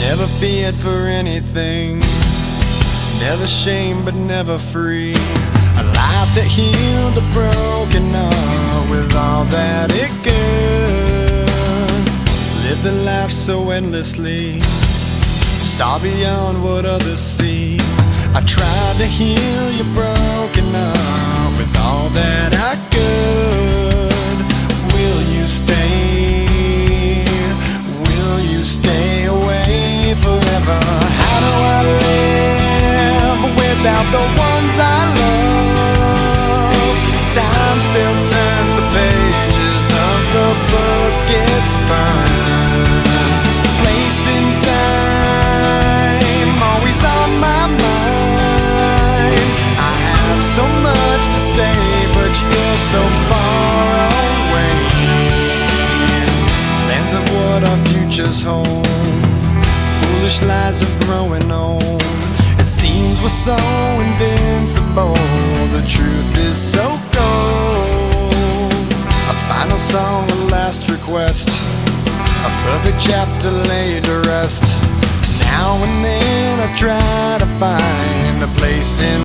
Never feared for anything, never shamed but never free. A life that healed the broken heart with all that it could. Lived the life so endlessly, saw beyond what others see. I tried to heal your broken heart with all that I could. Will you stay? Will you stay away forever? How do I live without the ones I love? Time still turns the pages of the book it's burned. Place in time, always on my mind. I have so much to say, but you're so far away. Plans of what our futures hold, foolish lies of growing old. It seems we're so invincible, the truth is so cold. A final song, a last request, a perfect chapter laid to rest. Now and then I try to find a place in